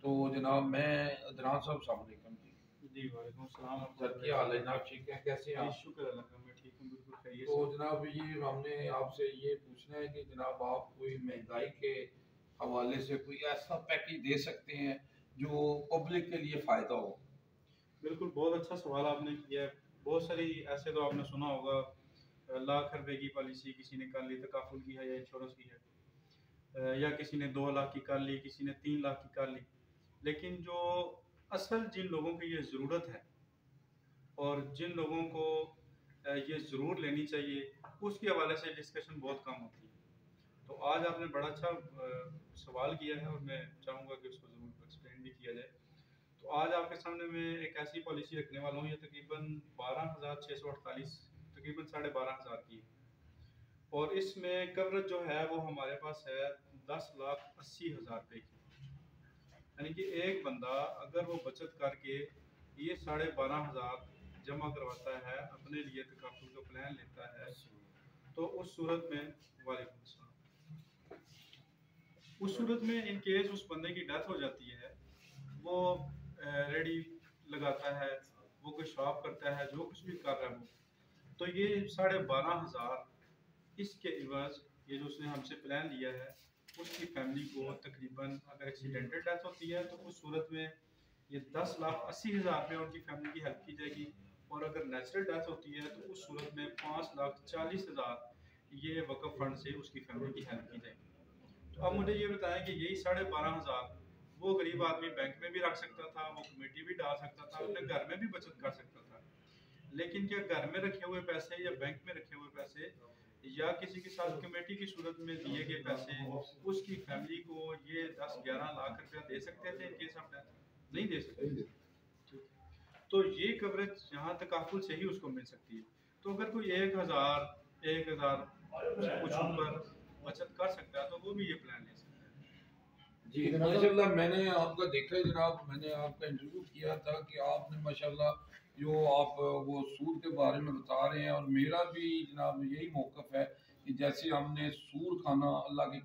तो जनाब मैं अदनान साहब अस्सलाम वालेकुम जी। जी वालेकुम सलाम। सर क्या हाल है जनाब, ठीक है? कैसे हैं आप? शुक्र अल्लाह का, मैं ठीक हूँ, बिल्कुल खैरियत तो से। जनाब ये हमने आपसे ये पूछना है कि जनाब आप कोई महंगाई के हवाले से कोई ऐसा पैकेज दे सकते हैं जो पब्लिक के लिए फ़ायदा हो। बिल्कुल, बहुत अच्छा सवाल आपने किया है। बहुत सारी ऐसे तो आपने सुना होगा, लाख रुपए की पॉलिसी किसी ने कर ली, तकाफुल की है या इंश्योरेंस की है, या किसी ने 2 लाख की कर ली, किसी ने 3 लाख की कर ली। लेकिन जो असल जिन लोगों की ये ज़रूरत है और जिन लोगों को ये ज़रूर लेनी चाहिए, उसके हवाले से डिस्कशन बहुत कम होती है। तो आज आपने बड़ा अच्छा सवाल किया है और मैं चाहूँगा कि उसको ज़रूर एक्सप्लेन भी किया जाए। तो आज आपके सामने मैं एक ऐसी पॉलिसी रखने वाला हूँ, ये तकरीबन 12,648, तकरीबन 12,500 की है। और इसमें कवरेज जो है वो हमारे पास है 10,80,000 रुपये की। यानी कि एक बंदा अगर वो बचत करके ये 12,500 जमा करवाता है, अपने लिए तकाफुल का प्लान लेता है, तो उस सूरत में वालेकुम अस्सलाम, उस सूरत में इन केस उस बंदे की डेथ हो जाती है, वो रेडी लगाता है, वो कोई शॉप करता है, जो कुछ भी कर रहा है वो, तो ये 12,500 इसके इवज, ये जो उसने हमसे प्लान लिया है, उसकी फैमिली को तकरीबन, अगर एक्सीडेंटल डेथ होती है तो उस सूरत में ये 10,80,000 रुपये उनकी फैमिली की हेल्प की जाएगी। और अगर नेचुरल डेथ होती है तो उस सूरत में 5,40,000 ये वक़्फ़ फंड से उसकी फैमिली की हेल्प की जाएगी। तो अब मुझे ये बताएं कि यही 12,500 वो गरीब आदमी बैंक में भी रख सकता था, वो कमेटी भी डाल सकता था, अपने घर में भी बचत कर सकता था। लेकिन क्या घर में रखे हुए पैसे या बैंक में रखे हुए पैसे या किसी के साथ कमेटी की सूरत में दिए गए पैसे उसकी फैमिली को ये 10-11 लाख रुपया दे सकते थे इन केस ऑफ डेथ? नहीं दे सकते। तो ये कवरेज यहाँ तकाफुल से ही उसको मिल सकती है। तो अगर कोई 1,000 से कुछ ऊपर बचत कर सकता है तो वो भी ये प्लान ले सकता है। जी माशाल्लाह, मैंने आपका देखा है जनाब, मैंने आपका इंटरव्यू किया था कि आपने माशाल्लाह जो आप वो सूद के बारे में बता रहे हैं, और मेरा भी जनाब यही मौक़िफ़ है कि जैसे हमने सूद खाना अल्लाह की